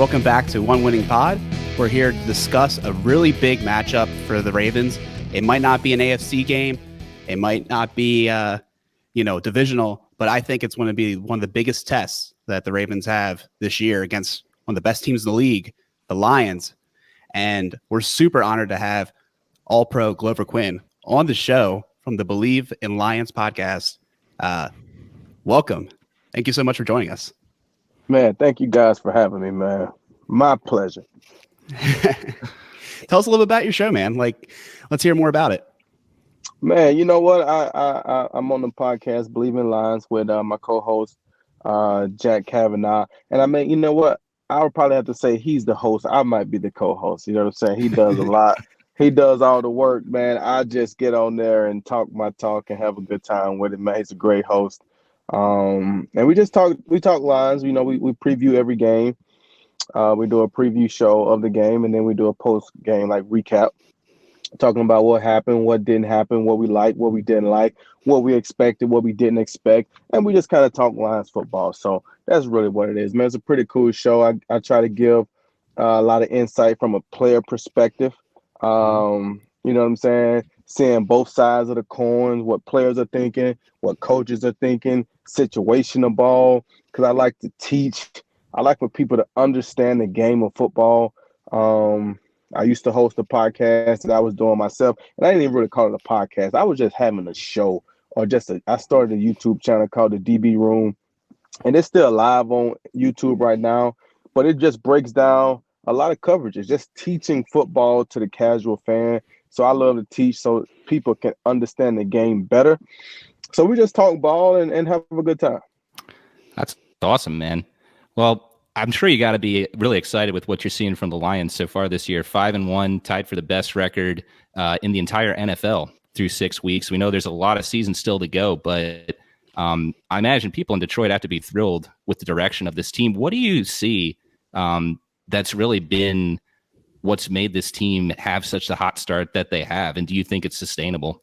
Welcome back to One Winning Pod. We're here to discuss a really big matchup for the Ravens. It might not be an AFC game. It might not be, divisional, but I think it's going to be one of the biggest tests that the Ravens have this year against one of the best teams in the league, the Lions. And we're super honored to have All-Pro Glover Quin on the show from the Bleav in Lions podcast. Welcome. Thank you so much for joining us. Man, thank you guys for having me, man. My pleasure. Tell us a little bit about your show, man. Let's hear more about it. Man, you know what? I'm on the podcast Bleav in Lions with my co-host Jack Kavanaugh. And I mean, you know what? I would probably have to say he's the host. I might be the co-host. You know what I'm saying? He does a lot. He does all the work, man. I just get on there and talk my talk and have a good time with it, man. He's a great host. And we talk Lions. You know, we preview every game. We do a preview show of the game, and then we do a post-game recap, talking about what happened, what didn't happen, what we liked, what we didn't like, what we expected, what we didn't expect, and we just kind of talk Lions football. So that's really what it is, man. It's a pretty cool show. I try to give a lot of insight from a player perspective. You know what I'm saying? Seeing both sides of the coin, what players are thinking, what coaches are thinking, situational ball, because I like to teach. I like for people to understand the game of football. I used to host a podcast that I was doing myself, and I didn't even really call it a podcast. I was just having a show, or I started a YouTube channel called the DB Room, and it's still live on YouTube right now, but it just breaks down a lot of coverage. It's just teaching football to the casual fan. So I love to teach so people can understand the game better. So we just talk ball and have a good time. That's awesome, man. Well, I'm sure you got to be really excited with what you're seeing from the Lions so far this year. 5-1, tied for the best record in the entire NFL through 6 weeks. We know there's a lot of season still to go, but I imagine people in Detroit have to be thrilled with the direction of this team. What do you see that's really been what's made this team have such a hot start that they have? And do you think it's sustainable?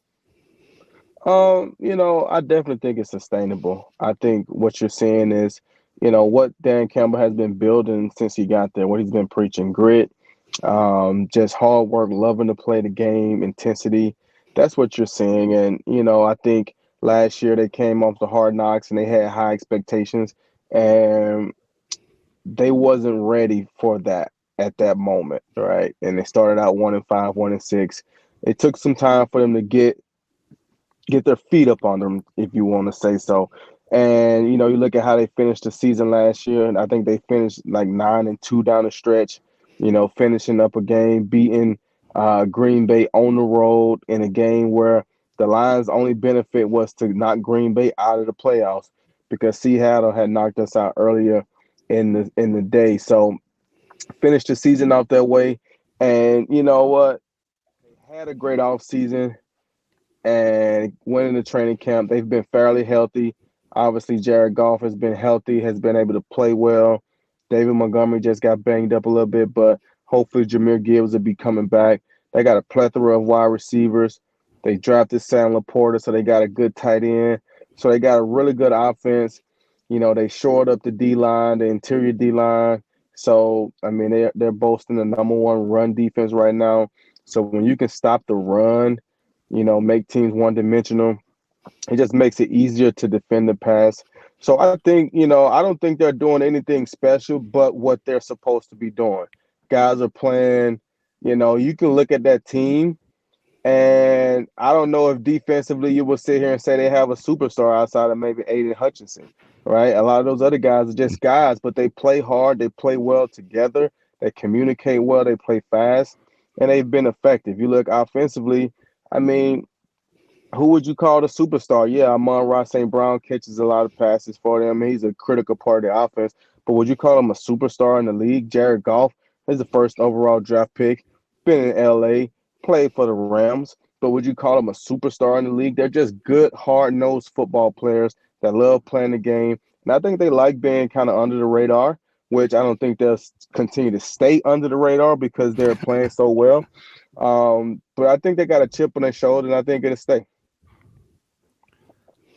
I definitely think it's sustainable. I think what you're seeing is, what Dan Campbell has been building since he got there, what he's been preaching, grit, just hard work, loving to play the game, intensity. That's what you're seeing. And, I think last year they came off the Hard Knocks and they had high expectations, and they wasn't ready for that at that moment, right? And they started out 1-5, 1-6. It took some time for them to get their feet up on them, if you want to say so. And, you look at how they finished the season last year, and I think they finished 9-2 down the stretch, finishing up a game, beating Green Bay on the road in a game where the Lions' only benefit was to knock Green Bay out of the playoffs because Seattle had knocked us out earlier in the day. So finished the season off that way. And you know what? They had a great offseason and went into training camp. They've been fairly healthy. Obviously, Jared Goff has been healthy, has been able to play well. David Montgomery just got banged up a little bit, but hopefully Jahmyr Gibbs will be coming back. They got a plethora of wide receivers. They drafted Sam Laporta, so they got a good tight end. So they got a really good offense. They shored up the D-line, the interior D-line. So, I mean, they're boasting the number one run defense right now. So when you can stop the run, make teams one-dimensional, it just makes it easier to defend the pass. So I think, I don't think they're doing anything special but what they're supposed to be doing. Guys are playing, you can look at that team, and I don't know if defensively you will sit here and say they have a superstar outside of maybe Aiden Hutchinson, right? A lot of those other guys are just guys, but they play hard, they play well together, they communicate well, they play fast, and they've been effective. You look offensively, I mean, who would you call the superstar? Yeah, Amon-Ra St. Brown catches a lot of passes for them. He's a critical part of the offense. But would you call him a superstar in the league? Jared Goff is the first overall draft pick, been in L.A., played for the Rams. But would you call him a superstar in the league? They're just good, hard-nosed football players that love playing the game. And I think they like being kind of under the radar, which I don't think they'll continue to stay under the radar because they're playing so well. But I think they got a chip on their shoulder, and I think it'll stay.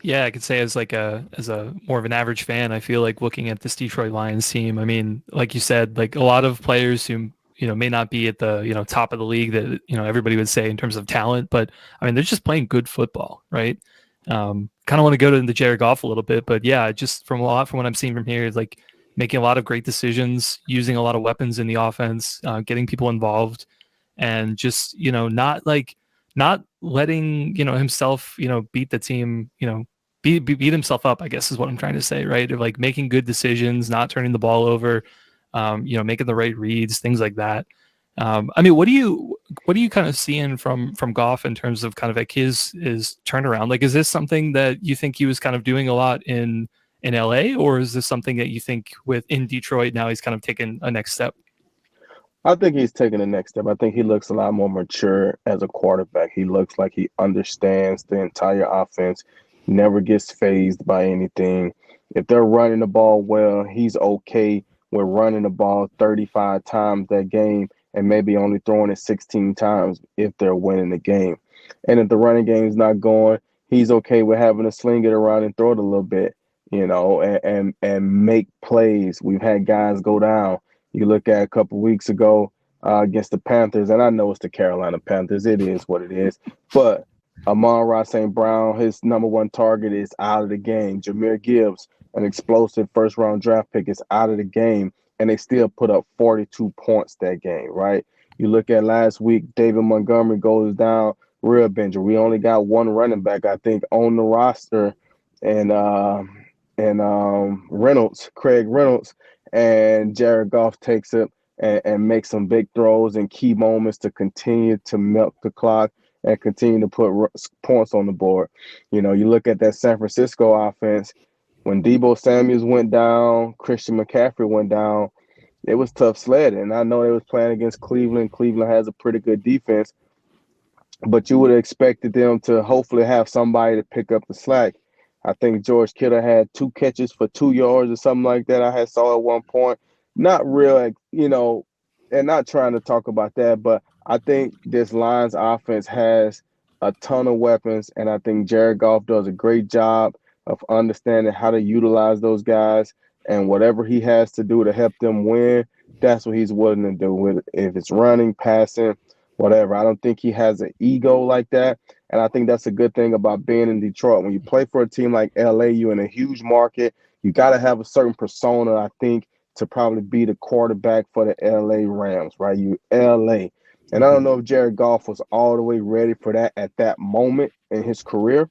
Yeah, I could say as a more of an average fan, I feel like looking at this Detroit Lions team. I mean, like you said, like a lot of players who may not be at the top of the league that everybody would say in terms of talent, but I mean they're just playing good football, right? Kind of want to go to the Jared Goff a little bit, but yeah, just from what I'm seeing from here is like making a lot of great decisions, using a lot of weapons in the offense, getting people involved, and just not letting himself beat the team, beat himself up, I guess is what I'm trying to say, right? Of like making good decisions, not turning the ball over, making the right reads, things like that. I mean, what do you kind of seeing from Goff in terms of kind of like his turnaround? Like, is this something that you think he was kind of doing a lot in LA, or is this something that you think in Detroit now he's kind of taken a next step? I think he's taking the next step. I think he looks a lot more mature as a quarterback. He looks like he understands the entire offense, never gets phased by anything. If they're running the ball well, he's okay with running the ball 35 times that game and maybe only throwing it 16 times if they're winning the game. And if the running game's not going, he's okay with having to sling it around and throw it a little bit, and make plays. We've had guys go down. You look at a couple weeks ago against the Panthers, and I know it's the Carolina Panthers. It is what it is. But Amon-Ra St. Brown, his number one target, is out of the game. Jahmyr Gibbs, an explosive first-round draft pick, is out of the game, and they still put up 42 points that game, right? You look at last week, David Montgomery goes down, rib injury. We only got one running back, I think, on the roster, and Craig Reynolds, and Jared Goff takes it and makes some big throws in key moments to continue to milk the clock and continue to put points on the board. You look at that San Francisco offense, when Deebo Samuels went down, Christian McCaffrey went down, it was tough sledding. I know they was playing against Cleveland. Cleveland has a pretty good defense, but you would have expected them to hopefully have somebody to pick up the slack. I think George Kittle had 2 catches for 2 yards or something like that. I had saw at one point. Not real, and not trying to talk about that, but I think this Lions offense has a ton of weapons, and I think Jared Goff does a great job of understanding how to utilize those guys, and whatever he has to do to help them win, that's what he's willing to do with it. If it's running, passing, whatever. I don't think he has an ego like that. And I think that's a good thing about being in Detroit. When you play for a team like LA, you're in a huge market. You got to have a certain persona, I think, to probably be the quarterback for the LA Rams, right? You LA. And I don't know if Jared Goff was all the way ready for that at that moment in his career.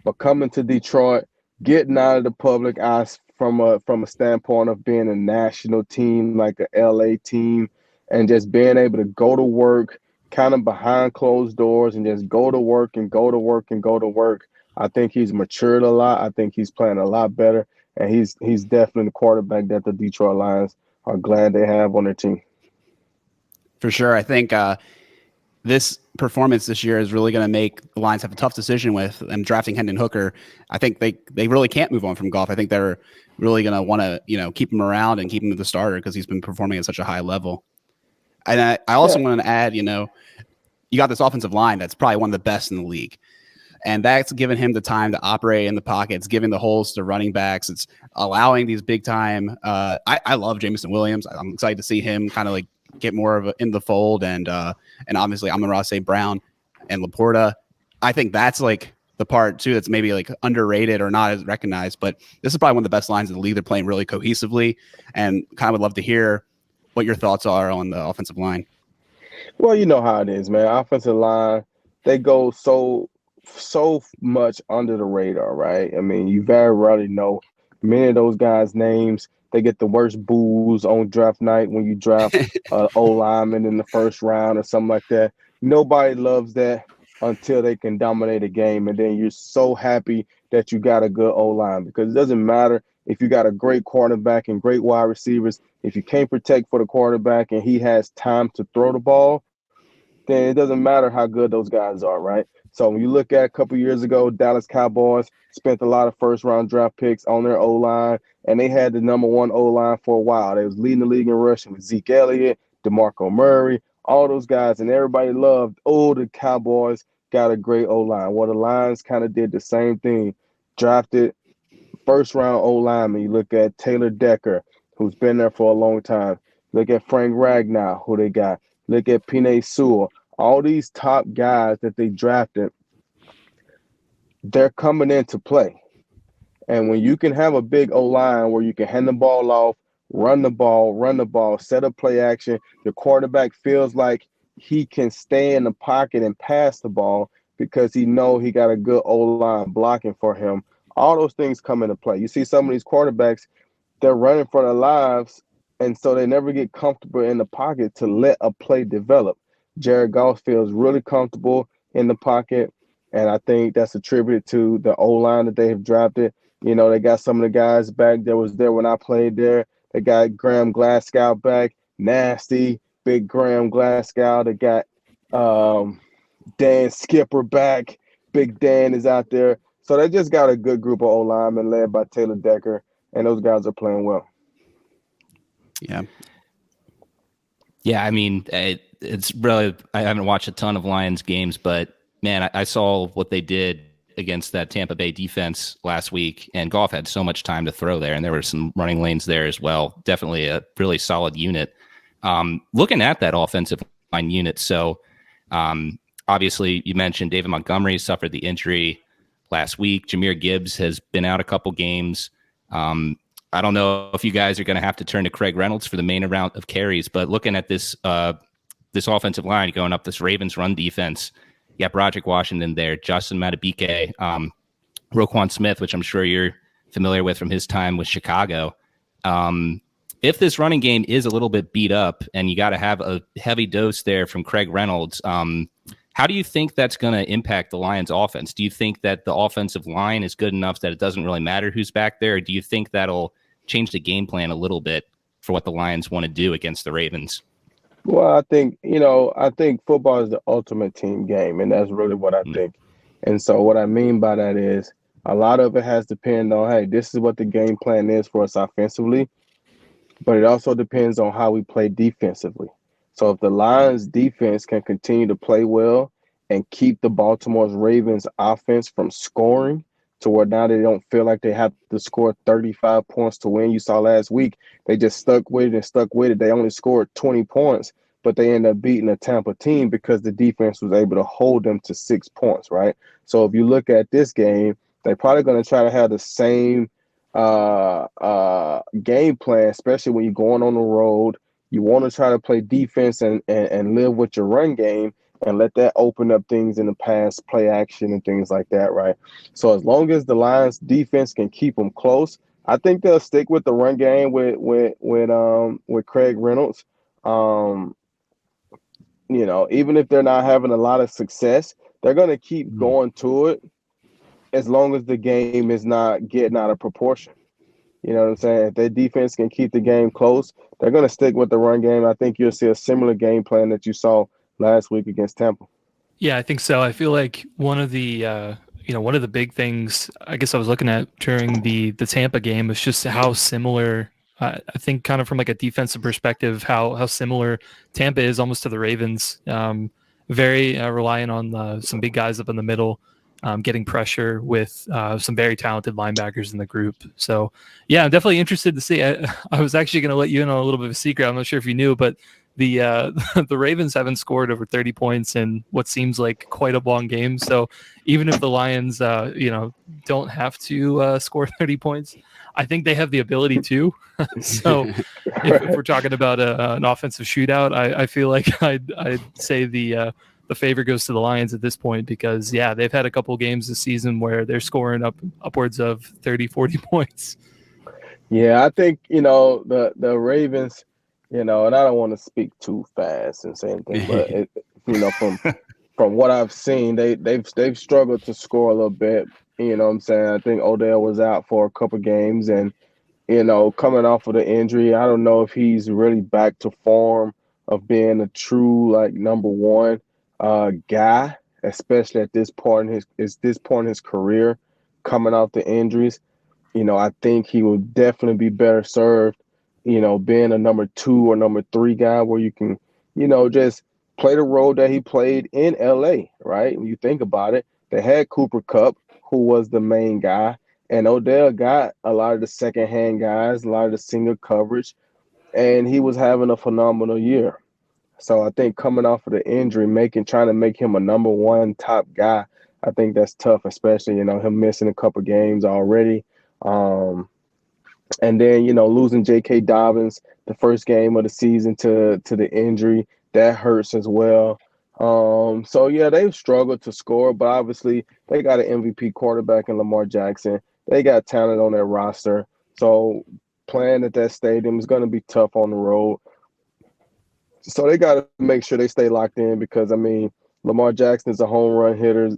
But coming to Detroit, getting out of the public eye from a standpoint of being a national team like a LA team, and just being able to go to work kind of behind closed doors and just go to work and go to work and go to work. I think he's matured a lot. I think he's playing a lot better, and he's definitely the quarterback that the Detroit Lions are glad they have on their team. For sure. I think this performance this year is really going to make the Lions have a tough decision with them drafting Hendon Hooker. I think they really can't move on from Goff. I think they're really going to want to keep him around and keep him the starter because he's been performing at such a high level. And I also want to add, you got this offensive line that's probably one of the best in the league. And that's given him the time to operate in the pocket. It's giving the holes to running backs. It's allowing these big time. I love Jameson Williams. I'm excited to see him kind of like get more of in the fold. And obviously Amon-Ra St. Brown and Laporta. I think that's like the part too that's maybe like underrated or not as recognized. But this is probably one of the best lines in the league. They're playing really cohesively, and kind of would love to hear what your thoughts are on the offensive line. Well, you know how it is, man. Offensive line, they go so much under the radar, right? I mean, you very rarely know many of those guys' names. They get the worst boos on draft night when you draft O lineman in the first round or something like that. Nobody loves that until they can dominate a game, and then you're so happy that you got a good O line, because it doesn't matter if you got a great quarterback and great wide receivers. If you can't protect for the quarterback and he has time to throw the ball, then it doesn't matter how good those guys are, right? So when you look at a couple years ago, Dallas Cowboys spent a lot of first-round draft picks on their O-line, and they had the number one O-line for a while. They was leading the league in rushing with Zeke Elliott, DeMarco Murray, all those guys, and everybody loved, the Cowboys got a great O-line. Well, the Lions kind of did the same thing. Drafted first-round O-lineman. You look at Taylor Decker, who's been there for a long time. Look at Frank Ragnow, who they got. Look at Penei Sewell. All these top guys that they drafted, they're coming into play. And when you can have a big O-line where you can hand the ball off, run the ball, set up play action, the quarterback feels like he can stay in the pocket and pass the ball because he know he got a good O-line blocking for him. All those things come into play. You see some of these quarterbacks, they're running for their lives, and so they never get comfortable in the pocket to let a play develop. Jared Goff feels really comfortable in the pocket, and I think that's attributed to the O-line that they have drafted. You know, they got some of the guys back that was there when I played there. They got Graham Glasgow back, nasty, big Graham Glasgow. They got Dan Skipper back. Big Dan is out there. So they just got a good group of O-linemen led by Taylor Decker, and those guys are playing well. Yeah. Yeah, I mean, it's really – I haven't watched a ton of Lions games, but, man, I saw what they did against that Tampa Bay defense last week, and Goff had so much time to throw there, and there were some running lanes there as well. Definitely a really solid unit. Looking at that offensive line unit, so obviously you mentioned David Montgomery suffered the injury last week. Jahmyr Gibbs has been out a couple games. I don't know if you guys are going to have to turn to Craig Reynolds for the main amount of carries, but looking at this this offensive line going up this Ravens run defense, you got Broderick Washington there, Justin Madubuike, Roquan Smith, which I'm sure you're familiar with from his time with Chicago. If this running game is a little bit beat up and you got to have a heavy dose there from Craig Reynolds, how do you think that's going to impact the Lions offense? Do you think that the offensive line is good enough that it doesn't really matter who's back there? Or do you think that'll change the game plan a little bit for what the Lions want to do against the Ravens? Well, I think football is the ultimate team game, and that's really what I think. And so what I mean by that is a lot of it has to depend on, hey, this is what the game plan is for us offensively, but it also depends on how we play defensively. So if the Lions defense can continue to play well and keep the Baltimore Ravens offense from scoring to where now they don't feel like they have to score 35 points to win. You saw last week, they just stuck with it. They only scored 20 points, but they ended up beating a Tampa team because the defense was able to hold them to 6 points, right? So if you look at this game, they're probably going to try to have the same game plan, especially when you're going on the road. You want to try to play defense and live with your run game and let that open up things in the pass, play action, and things like that, right? So as long as the Lions defense can keep them close, I think they'll stick with the run game with Craig Reynolds. You know, even if they're not having a lot of success, they're going to keep going to it as long as the game is not getting out of proportion. You know what I'm saying? If their defense can keep the game close, they're going to stick with the run game. I think you'll see a similar game plan that you saw last week against Tampa. Yeah, I think so. I feel like one of the big things I guess I was looking at during the Tampa game was just how similar, I think kind of from like a defensive perspective, how similar Tampa is almost to the Ravens. Very reliant on some big guys up in the middle, getting pressure with some very talented linebackers in the group. So, yeah, I'm definitely interested to see. I was actually going to let you in on a little bit of a secret. I'm not sure if you knew, but the the Ravens haven't scored over 30 points in what seems like quite a long game. So even if the Lions, don't have to score 30 points, I think they have the ability to. So if we're talking about an offensive shootout, I feel like I'd say the favor goes to the Lions at this point because, yeah, they've had a couple games this season where they're scoring upwards of 30, 40 points. Yeah, I think, the Ravens, and I don't want to speak too fast and say anything, but, from what I've seen, they've struggled to score a little bit. You know what I'm saying? I think Odell was out for a couple games and, coming off of the injury, I don't know if he's really back to form of being a true, number one guy, especially at this point in his career, coming off the injuries. I think he will definitely be better served, being a number 2 or number 3 guy where you can, just play the role that he played in LA, right? When you think about it, they had Cooper Kupp, who was the main guy, and Odell got a lot of the second-hand guys, a lot of the single coverage, and he was having a phenomenal year. So I think coming off of the injury, trying to make him a number one top guy, I think that's tough, especially, him missing a couple games already. And then, losing J.K. Dobbins the first game of the season to the injury, that hurts as well. So, yeah, they've struggled to score, but obviously they got an MVP quarterback in Lamar Jackson. They got talent on their roster. So playing at that stadium is going to be tough on the road. So they got to make sure they stay locked in because, Lamar Jackson is a home run hitter.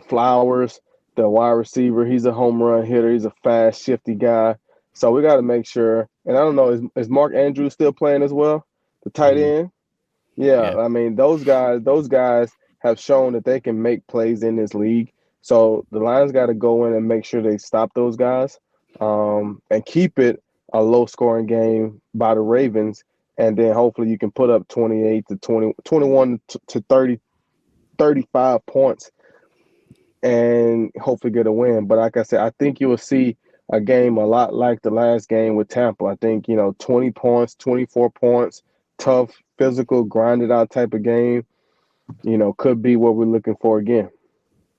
Flowers, the wide receiver, he's a home run hitter. He's a fast, shifty guy. So we got to make sure. And I don't know, is Mark Andrews still playing as well? The tight end? Yeah, those guys have shown that they can make plays in this league. So the Lions got to go in and make sure they stop those guys and keep it a low-scoring game by the Ravens. And then hopefully you can put up 28 to 20, 21 to 30, 35 points and hopefully get a win. But like I said, I think you will see a game a lot like the last game with Tampa. I think, 20 points, 24 points, tough, physical, grinded out type of game, could be what we're looking for again.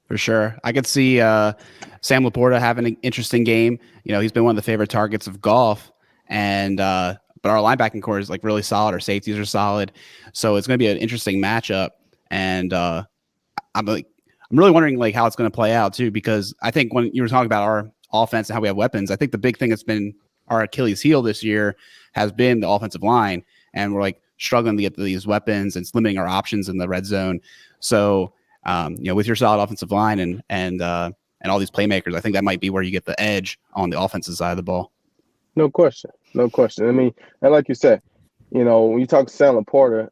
For sure. I could see Sam Laporta having an interesting game. He's been one of the favorite targets of golf. And but our linebacking core is like really solid. Our safeties are solid. So it's going to be an interesting matchup. And I'm really wondering like how it's going to play out too, because I think when you were talking about our offense and how we have weapons, I think the big thing that's been our Achilles heel this year has been the offensive line. And we're like struggling to get these weapons and it's limiting our options in the red zone. So, with your solid offensive line and all these playmakers, I think that might be where you get the edge on the offensive side of the ball. No question. And like you said, when you talk to Sam Laporta,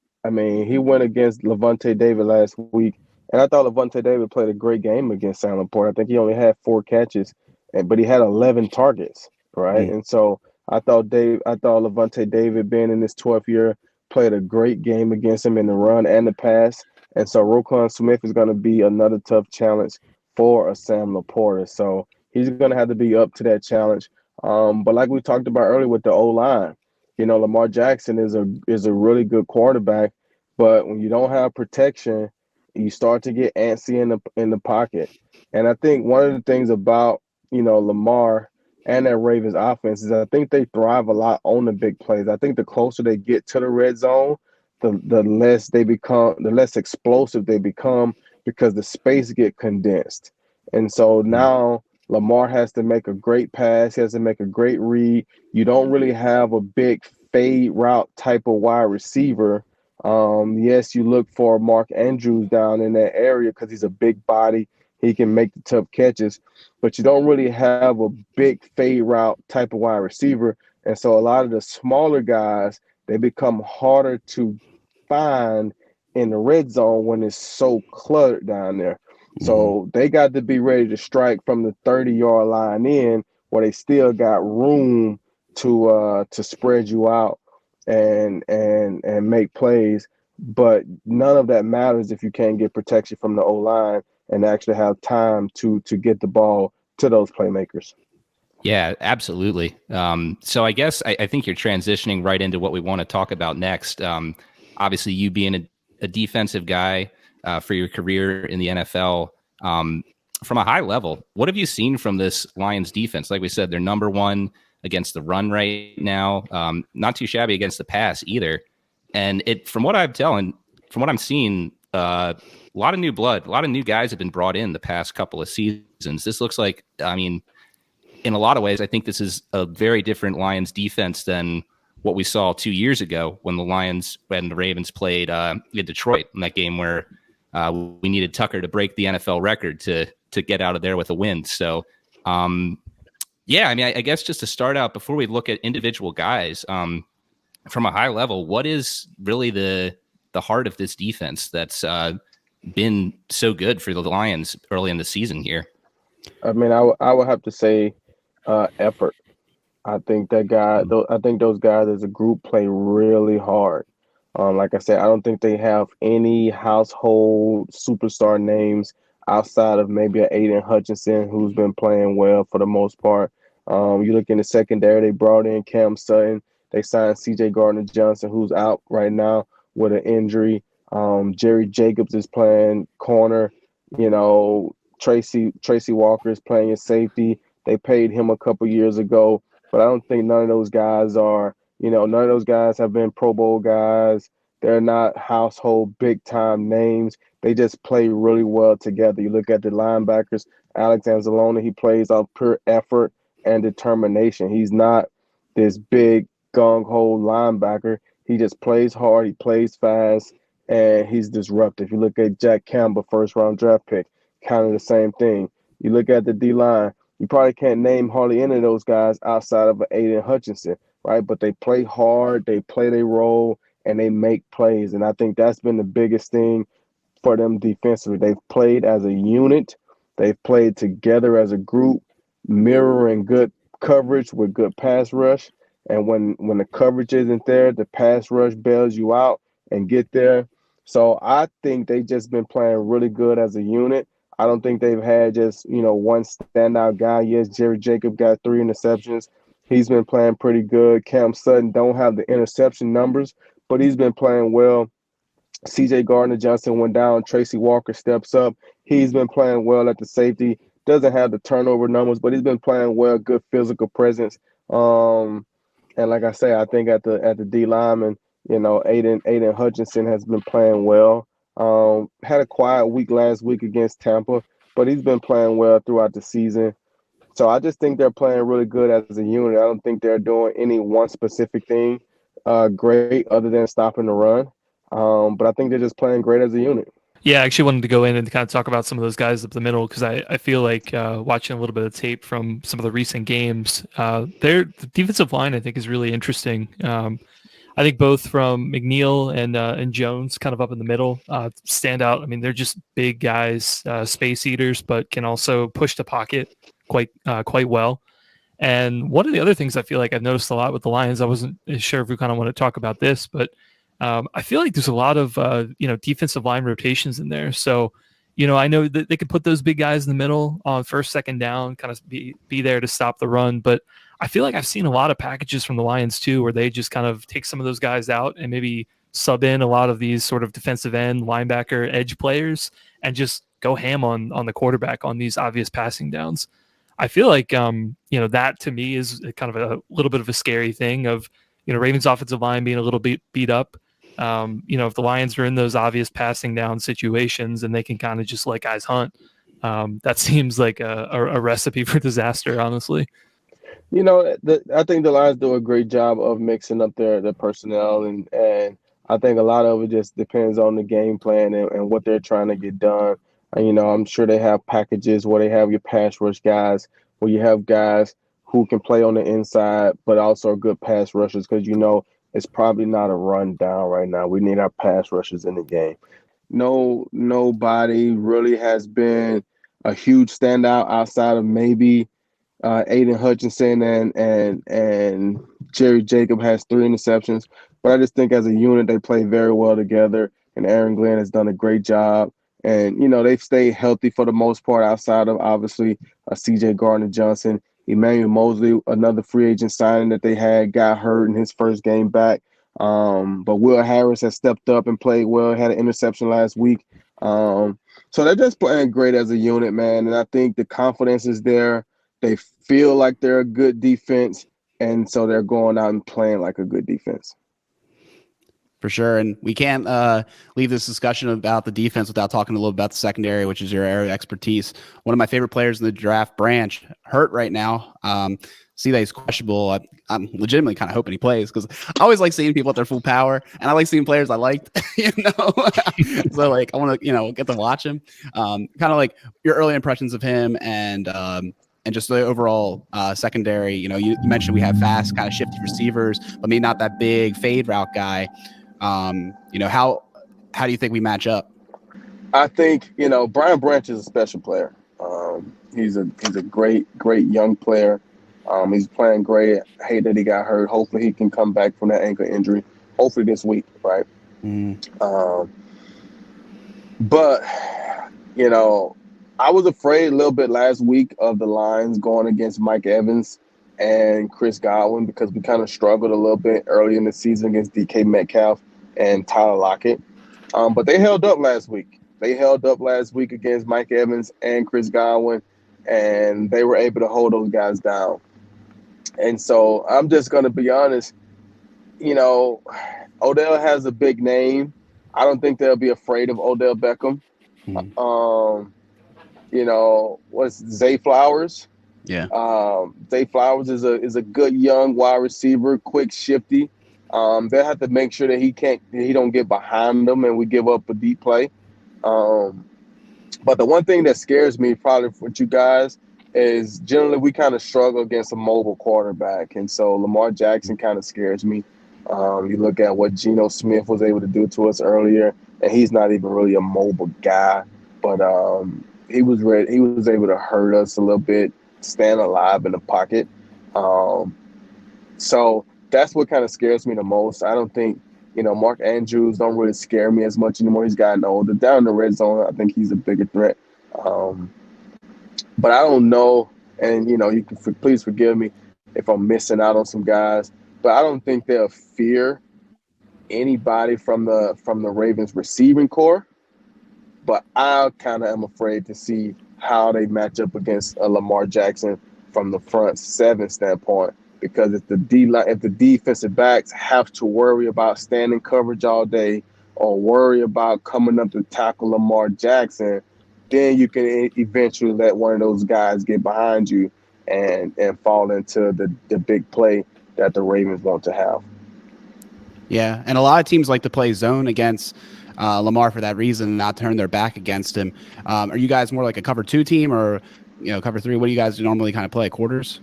he went against Levante David last week, and I thought Levante David played a great game against Sam Laporta. I think he only had 4 catches, but he had 11 targets, right? And so I thought Levante David, being in his 12th year, played a great game against him in the run and the pass. And so Roquan Smith is going to be another tough challenge for a Sam Laporta. So he's going to have to be up to that challenge. But like we talked about earlier with the O-line, Lamar Jackson is a really good quarterback. But when you don't have protection, you start to get antsy in the pocket. And I think one of the things about, Lamar and that Ravens offense is I think they thrive a lot on the big plays. I think the closer they get to the red zone, the less they become, the less explosive they become because the space get condensed. And so now Lamar has to make a great pass. He has to make a great read. You don't really have a big fade route type of wide receiver. Yes, you look for Mark Andrews down in that area because he's a big body. He can make the tough catches, but you don't really have a big fade route type of wide receiver. And so a lot of the smaller guys, they become harder to find in the red zone when it's so cluttered down there. So they got to be ready to strike from the 30-yard line in where they still got room to spread you out and make plays. But none of that matters if you can't get protection from the O-line and actually have time to get the ball to those playmakers. Yeah, absolutely. So I guess I think you're transitioning right into what we want to talk about next. Obviously, you being a defensive guy for your career in the NFL, from a high level, what have you seen from this Lions defense? Like we said, they're number one against the run right now. Not too shabby against the pass either. And from what I'm seeing, a lot of new blood, a lot of new guys have been brought in the past couple of seasons. This looks like, in a lot of ways, I think this is a very different Lions defense than what we saw 2 years ago when the Ravens played in Detroit in that game where we needed Tucker to break the NFL record to get out of there with a win. So, I guess just to start out, before we look at individual guys, from a high level, what is really the heart of this defense that's been so good for the Lions early in the season here? I would have to say effort. I think those guys as a group play really hard. Like I said, I don't think they have any household superstar names outside of maybe a Aiden Hutchinson, who's been playing well for the most part. You look in the secondary, they brought in Cam Sutton. They signed C.J. Gardner-Johnson, who's out right now with an injury. Jerry Jacobs is playing corner. You know, Tracy Walker is playing at safety. They paid him a couple years ago, but I don't think none of those guys are. None of those guys have been Pro Bowl guys. They're not household big time names. They just play really well together. You look at the linebackers, Alex Anzalone, he plays off pure effort and determination. He's not this big gung ho linebacker. He just plays hard, he plays fast, and he's disruptive. You look at Jack Campbell, first round draft pick, kind of the same thing. You look at the D line, you probably can't name hardly any of those guys outside of Aiden Hutchinson, right? But they play hard, they play their role, and they make plays. And I think that's been the biggest thing for them defensively. They've played as a unit, they've played together as a group, mirroring good coverage with good pass rush. And when the coverage isn't there, the pass rush bails you out and get there. So I think they've just been playing really good as a unit. I don't think they've had just, one standout guy. Yes, Jerry Jacob got 3 interceptions. He's been playing pretty good. Cam Sutton don't have the interception numbers, but he's been playing well. C.J. Gardner-Johnson went down. Tracy Walker steps up. He's been playing well at the safety. Doesn't have the turnover numbers, but he's been playing well. Good physical presence. And like I say, I think at the D lineman, Aiden Hutchinson has been playing well. Had a quiet week last week against Tampa, but he's been playing well throughout the season. So I just think they're playing really good as a unit. I don't think they're doing any one specific thing great other than stopping the run. But I think they're just playing great as a unit. Yeah, I actually wanted to go in and kind of talk about some of those guys up the middle because I feel like watching a little bit of tape from some of the recent games, the defensive line I think is really interesting. I think both from McNeil and Jones, kind of up in the middle, stand out. I mean, they're just big guys, space eaters, but can also push the pocket quite well. And one of the other things I feel like I've noticed a lot with the Lions, I wasn't sure if we kind of want to talk about this, but I feel like there's a lot of defensive line rotations in there. So, I know that they could put those big guys in the middle on first, second down, kind of be there to stop the run. But I feel like I've seen a lot of packages from the Lions too, where they just kind of take some of those guys out and maybe sub in a lot of these sort of defensive end, linebacker, edge players, and just go ham on the quarterback on these obvious passing downs. I feel like that to me is kind of a little bit of a scary thing of Ravens offensive line being a little bit beat up. If the Lions are in those obvious passing down situations and they can kind of just let guys hunt, that seems like a recipe for disaster, honestly. I think the Lions do a great job of mixing up their personnel, and I think a lot of it just depends on the game plan and what they're trying to get done. And, I'm sure they have packages where they have your pass rush guys, where you have guys who can play on the inside, but also are good pass rushers because, it's probably not a run down right now. We need our pass rushers in the game. Nobody really has been a huge standout outside of maybe Aiden Hutchinson and Jerry Jacob has 3 interceptions. But I just think as a unit, they play very well together, and Aaron Glenn has done a great job. And, they've stayed healthy for the most part outside of, obviously, C.J. Gardner-Johnson. Emmanuel Mosley, another free agent signing that they had, got hurt in his first game back. But Will Harris has stepped up and played well, had an interception last week. So they're just playing great as a unit, man. And I think the confidence is there. They feel like they're a good defense, and so they're going out and playing like a good defense. For sure. And we can't leave this discussion about the defense without talking a little about the secondary, which is your area of expertise. One of my favorite players in the draft, Branch, hurt right now. See that he's questionable. I'm legitimately kind of hoping he plays because I always like seeing people at their full power, and I like seeing players I liked, So I want to, get to watch him. Kind of like your early impressions of him and just the overall secondary. You mentioned we have fast, kind of shifty receivers, but maybe not that big fade route guy. How do you think we match up? I think, Brian Branch is a special player. He's a great young player. He's playing great. I hate that he got hurt. Hopefully he can come back from that ankle injury. Hopefully this week, right? But I was afraid a little bit last week of the Lions going against Mike Evans and Chris Godwin because we kind of struggled a little bit early in the season against DK Metcalf and Tyler Lockett. But they held up last week. They held up last week against Mike Evans and Chris Godwin, and they were able to hold those guys down. And so I'm just going to be honest, Odell has a big name. I don't think they'll be afraid of Odell Beckham. What's Zay Flowers? Yeah. Zay Flowers is a good young wide receiver, quick, shifty. They'll have to make sure that he don't get behind them and we give up a deep play. But the one thing that scares me probably for you guys is generally we kind of struggle against a mobile quarterback. And so Lamar Jackson kind of scares me. You look at what Geno Smith was able to do to us earlier, and he's not even really a mobile guy, but he was able to hurt us a little bit, stand alive in the pocket. So that's what kind of scares me the most. I don't think, Mark Andrews don't really scare me as much anymore. He's gotten older. Down in the red zone, I think he's a bigger threat. But I don't know, and, you can please forgive me if I'm missing out on some guys, but I don't think they'll fear anybody from the Ravens receiving core. But I kind of am afraid to see how they match up against Lamar Jackson from the front seven standpoint. Because if the defensive backs have to worry about standing coverage all day or worry about coming up to tackle Lamar Jackson, then you can eventually let one of those guys get behind you and fall into the big play that the Ravens want to have. Yeah, and a lot of teams like to play zone against Lamar for that reason and not turn their back against him. Are you guys more like a cover 2 team or cover 3? What do you guys normally kind of play? Quarters?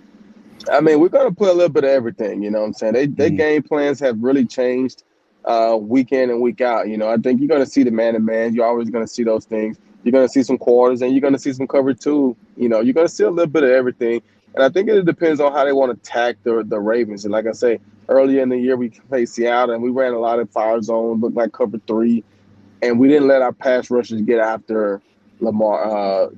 I mean, we're going to play a little bit of everything, you know what I'm saying? Their game plans have really changed week in and week out. I think you're going to see the man-to-man. You're always going to see those things. You're going to see some quarters, and you're going to see some cover 2. You're going to see a little bit of everything. And I think it depends on how they want to attack the Ravens. And like I say, earlier in the year, we played Seattle, and we ran a lot of fire zone, looked like cover 3, and we didn't let our pass rushers get after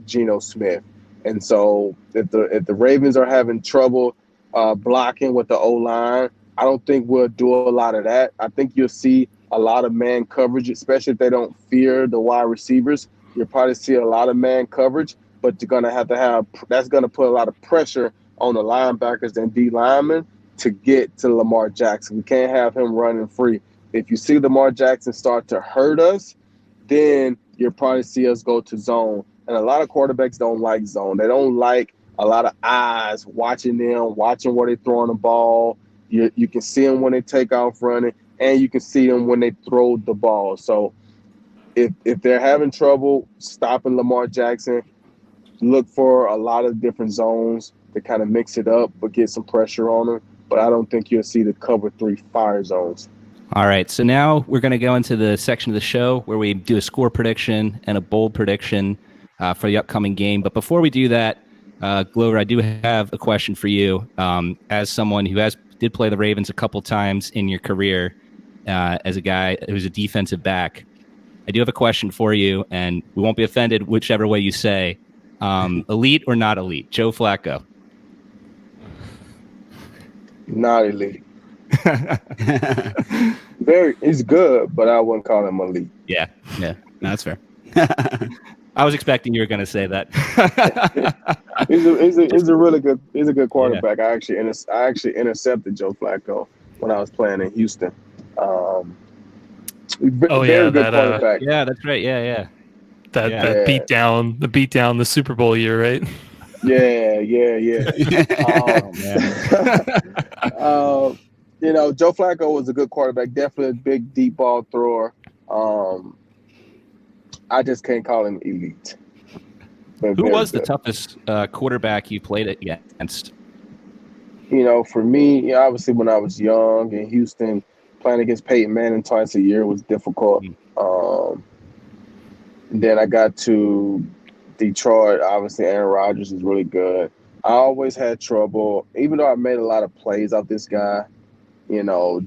Geno Smith. And so if the Ravens are having trouble blocking with the O-line, I don't think we'll do a lot of that. I think you'll see a lot of man coverage, especially if they don't fear the wide receivers. You'll probably see a lot of man coverage, but you're going to have that's going to put a lot of pressure on the linebackers and D linemen to get to Lamar Jackson. We can't have him running free. If you see Lamar Jackson start to hurt us, then you'll probably see us go to zone. And a lot of quarterbacks don't like zone. They don't like a lot of eyes watching them, watching where they're throwing the ball. You can see them when they take off running, and you can see them when they throw the ball. So if they're having trouble stopping Lamar Jackson, look for a lot of different zones to kind of mix it up but get some pressure on them. But I don't think you'll see the cover 3 fire zones. All right, so now we're going to go into the section of the show where we do a score prediction and a bold prediction for the upcoming game. But before we do that, Glover, I do have a question for you. As someone who did play the Ravens a couple times in your career, as a guy who's a defensive back, I do have a question for you, and we won't be offended whichever way you say. Elite or not elite? Joe Flacco. Not elite. He's good, but I wouldn't call him elite. Yeah. No, that's fair. I was expecting you were going to say that. He's a really good. He's a good quarterback. Yeah. I actually intercepted Joe Flacco when I was playing in Houston. Very good quarterback. Yeah, that's right. Yeah. That beat down the Super Bowl year, right? Yeah. Joe Flacco was a good quarterback. Definitely a big deep ball thrower. I just can't call him elite. Who was the toughest quarterback you played against? For me, obviously when I was young in Houston, playing against Peyton Manning twice a year was difficult. Then I got to Detroit. Obviously, Aaron Rodgers is really good. I always had trouble, even though I made a lot of plays off this guy.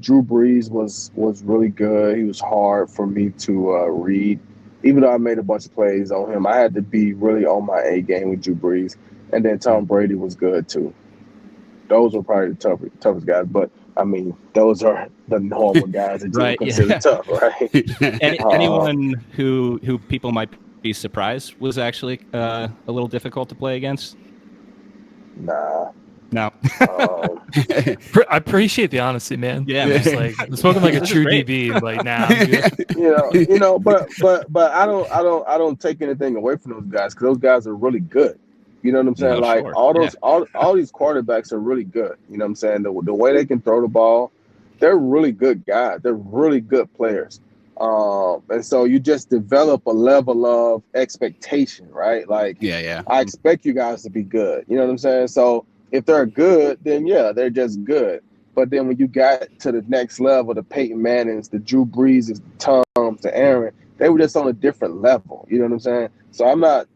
Drew Brees was really good. He was hard for me to read. Even though I made a bunch of plays on him, I had to be really on my A game with Drew Brees. And then Tom Brady was good too. Those were probably the toughest guys. But, I mean, those are the normal guys that you Right, would consider tough, right? Anyone who people might be surprised was actually a little difficult to play against? Nah. No. I appreciate the honesty, man. Yeah, Just like spoken like a true DB. Like, nah, I'm good. But I don't take anything away from those guys because those guys are really good. You know what I'm saying? No, like sure. all these quarterbacks are really good. You know what I'm saying? The way they can throw the ball, they're really good guys. They're really good players. And so you just develop a level of expectation, right? Like, Yeah. I expect you guys to be good. You know what I'm saying? So if they're good, then yeah, they're just good. But then when you got to the next level, the Peyton Mannings, the Drew Breeses, the Toms, the Aaron, they were just on a different level. You know what I'm saying? So I'm not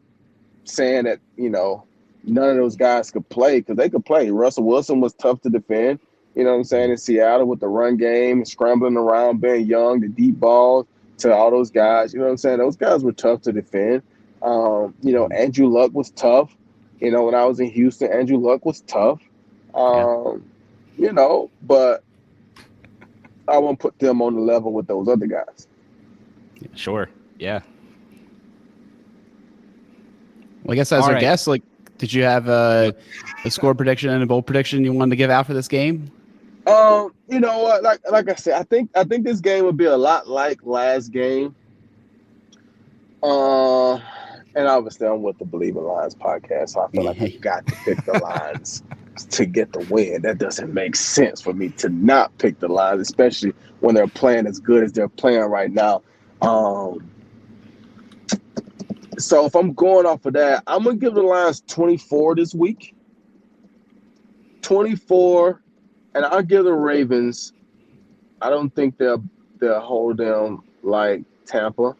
saying that, none of those guys could play because they could play. Russell Wilson was tough to defend, you know what I'm saying, in Seattle with the run game, scrambling around, being young, the deep balls to all those guys. You know what I'm saying? Those guys were tough to defend. Andrew Luck was tough. When I was in Houston, Andrew Luck was tough. But I won't put them on the level with those other guys. Sure. Yeah. Well, I guess as All our right. guest, did you have a score prediction and a bowl prediction you wanted to give out for this game? You know what? Like I said, I think this game would be a lot like last game. And obviously I'm with the Bleav Lions podcast, so I feel like I got to pick the Lions to get the win. That doesn't make sense for me to not pick the Lions, especially when they're playing as good as they're playing right now. So if I'm going off of that, I'm gonna give the Lions 24 this week. 24, and I'll give the Ravens. I don't think they'll hold them like Tampa.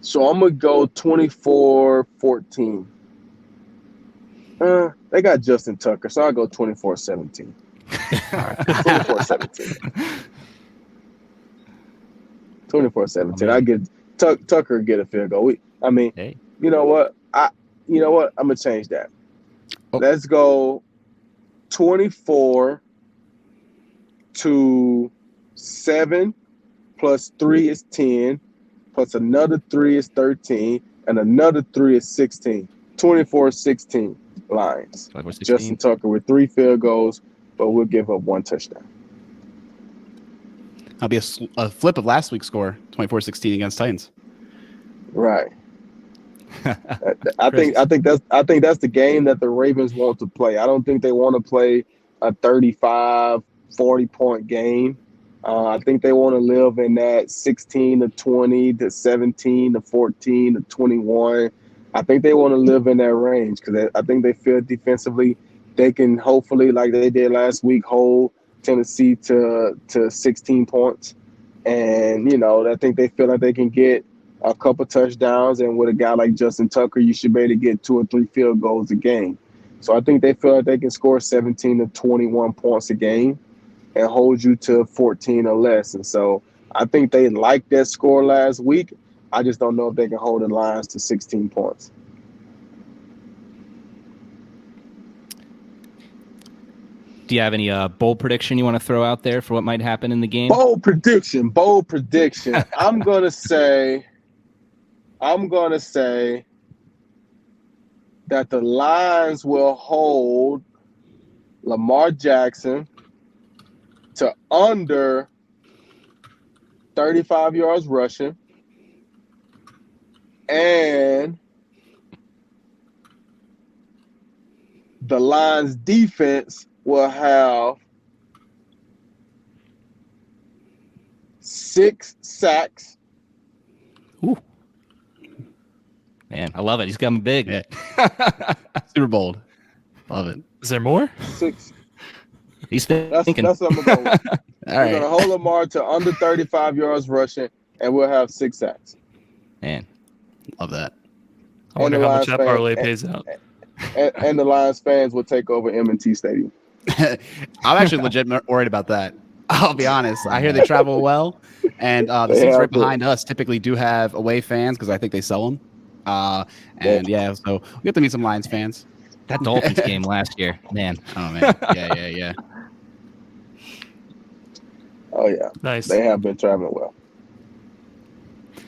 So I'm gonna go 24-14. They got Justin Tucker, so I'll go 24-17. All right, 24-17. 24-17. I get Tucker get a field goal. You know what? I'm gonna change that. Oh. Let's go 24-7 plus 3 is 10, plus another 3 is 13, and another 3 is 16. 24-16 Lions. 24-16. Justin Tucker with 3 field goals, but we'll give up 1 touchdown. That'll be a flip of last week's score, 24-16 against Titans. Right. I think that's the game that the Ravens want to play. I don't think they want to play a 35, 40-point game. I think they want to live in that 16-20 to 17 to 14 to 21. I think they want to live in that range because I think they feel defensively they can hopefully, like they did last week, hold Tennessee to 16 points. And, I think they feel like they can get a couple touchdowns. And with a guy like Justin Tucker, you should be able to get 2 or 3 field goals a game. So I think they feel like they can score 17 to 21 points a game and hold you to 14 or less. And so I think they liked that score last week. I just don't know if they can hold the Lions to 16 points. Do you have any bold prediction you want to throw out there for what might happen in the game? Bold prediction. I'm gonna say that the Lions will hold Lamar Jackson to under 35 yards rushing, and the Lions defense will have 6 sacks. Ooh. Man, I love it. He's coming big. Yeah. Super bold. Love it. Is there more? 6. He's That's thinking. what I'm going with. All We're right. going to hold Lamar to under 35 yards rushing, and we'll have 6 sacks. Man, Love that. I wonder And the how much Lions that parlay fan- pays out. And the Lions fans will take over M&T Stadium. I'm actually legit worried about that. I'll be honest. I hear they travel well, and the They seats have right to. behind us typically do have away fans because I think they sell them. And yeah, so we get to meet some Lions fans. That Dolphins game last year, man. Oh man, yeah. Oh yeah, Nice. they have been traveling well.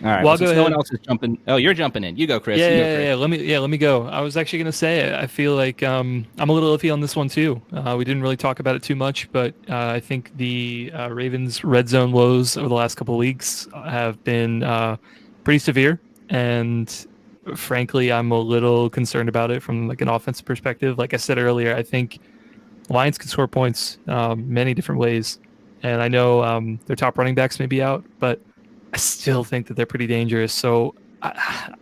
All right. Well, I'll since go no one ahead. else is jumping. Oh, you're jumping in. You go, Chris. Yeah, You go, yeah, Chris. yeah. Let me go. I was actually gonna say I feel like I'm a little iffy on this one too. We didn't really talk about it too much, but I think the Ravens' red zone woes over the last couple of weeks have been pretty severe, and frankly, I'm a little concerned about it from like an offensive perspective. Like I said earlier, I think Lions can score points many different ways, and I know their top running backs may be out, but I still think that they're pretty dangerous. So I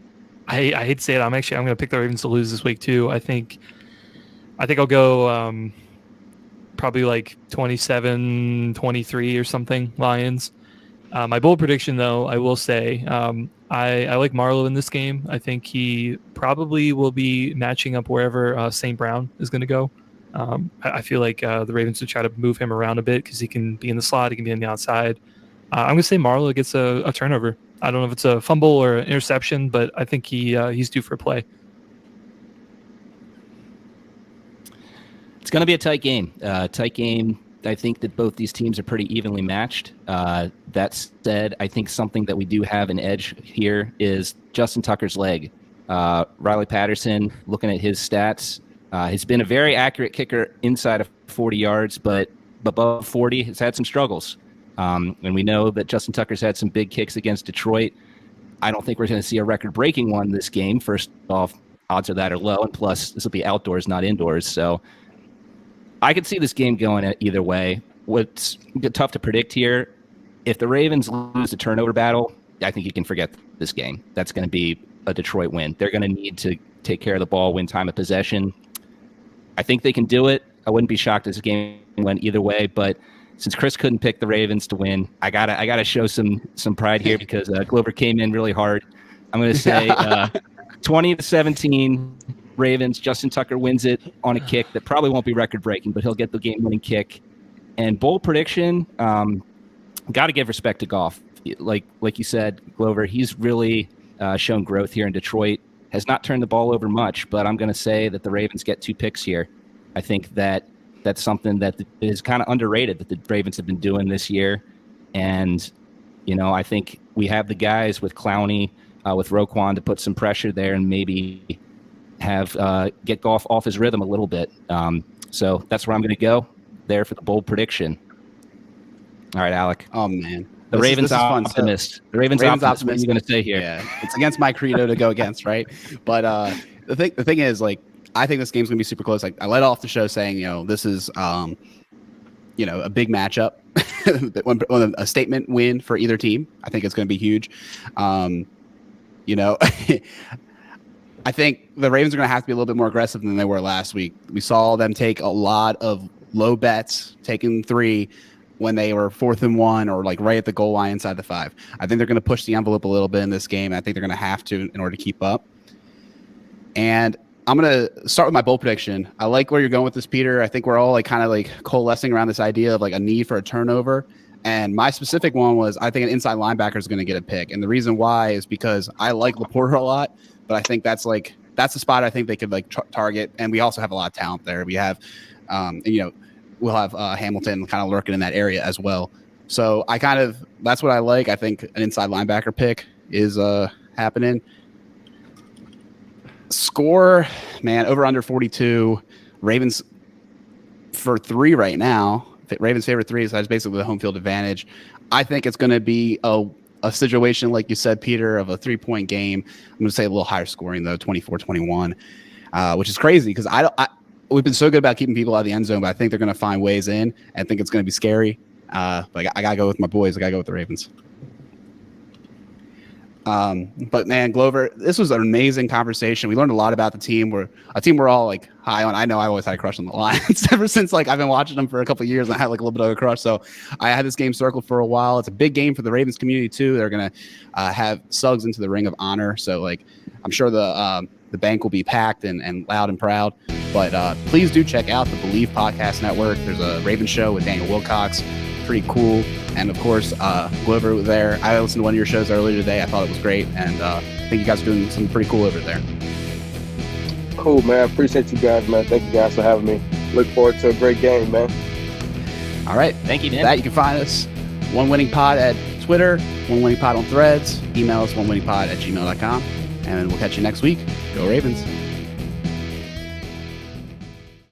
hate to say it. I'm going to pick the Ravens to lose this week too. I think I'll go probably like 27-23 or something Lions. My bold prediction though, I will say, I like Marlowe in this game. I think he probably will be matching up wherever St. Brown is going to go. I feel like the Ravens would try to move him around a bit because he can be in the slot, he can be on the outside. I'm going to say Marlowe gets a turnover. I don't know if it's a fumble or an interception, but I think he's due for a play. It's going to be a tight game. I think that both these teams are pretty evenly matched. That said, I think something that we do have an edge here is Justin Tucker's leg. Riley Patterson, looking at his stats, has been a very accurate kicker inside of 40 yards, but above 40 has had some struggles. And we know that Justin Tucker's had some big kicks against Detroit. I don't think we're going to see a record-breaking one this game. First off, odds of that are low, and plus this will be outdoors, not indoors. So I could see this game going either way. What's tough to predict here, if the Ravens lose the turnover battle, I think you can forget this game. That's going to be a Detroit win. They're going to need to take care of the ball, win time of possession. I think they can do it. I wouldn't be shocked if this game went either way, but since Chris couldn't pick the Ravens to win, I gotta show some pride here because Glover came in really hard. I'm going to say 20-17 Ravens. Justin Tucker wins it on a kick that probably won't be record-breaking, but he'll get the game-winning kick. And bold prediction, got to give respect to Goff. Like you said, Glover, he's really shown growth here in Detroit. Has not turned the ball over much, but I'm going to say that the Ravens get 2 picks here. I think that's something that is kind of underrated that the Ravens have been doing this year. And, I think we have the guys with Clowney, with Roquan to put some pressure there and maybe have get Goff off his rhythm a little bit. So that's where I'm going to go there for the bold prediction. All right, Alec. Oh man, The Ravens optimist. The Ravens optimist. What are you going to say here? Yeah, it's against my credo to go against, right? But the thing is, like, I think this game's going to be super close. Like, I led off the show saying, this is, a big matchup, a statement win for either team. I think it's going to be huge. I think the Ravens are going to have to be a little bit more aggressive than they were last week. We saw them take a lot of low bets, taking 3 when they were 4th and 1 or like right at the goal line inside the 5. I think they're going to push the envelope a little bit in this game. I think they're going to have to in order to keep up. And I'm going to start with my bold prediction. I like where you're going with this, Peter. I think we're all kind of coalescing around this idea of a need for a turnover. And my specific one was I think an inside linebacker is going to get a pick. And the reason why is because I like Laporta a lot, but I think that's the spot I think they could target. And we also have a lot of talent there. We have, we'll have Hamilton kind of lurking in that area as well. So that's what I like. I think an inside linebacker pick is happening. Score, man, over under 42. Ravens for 3 right now. Ravens favorite 3, so that's basically the home field advantage. I think it's going to be a situation, like you said, Peter, of a 3-point game. I'm going to say a little higher scoring, though, 24-21, which is crazy because we've been so good about keeping people out of the end zone, but I think they're going to find ways in. I think it's going to be scary. But I got to go with my boys. I got to go with the Ravens. But man, Glover, this was an amazing conversation. We learned a lot about the team. We're all high on. I know I always had a crush on the Lions ever since I've been watching them for a couple of years and I had a little bit of a crush. So I had this game circled for a while. It's a big game for the Ravens community too. They're going to have Suggs into the Ring of Honor. So I'm sure the bank will be packed and loud and proud, but please do check out the Bleav Podcast Network. There's a Ravens show with Daniel Wilcox. pretty cool. And of course, whoever was there, I listened to one of your shows earlier today. I thought it was great, and I think you guys are doing something pretty cool over there. Cool, man. Appreciate you guys, man. Thank you guys for having me. Look forward to a great game, man. All right. Thank you, man. That you can find us One Winning Pod at Twitter, One Winning Pod on Threads. Email us onewinningpod@gmail.com, and we'll catch you next week. Go Ravens.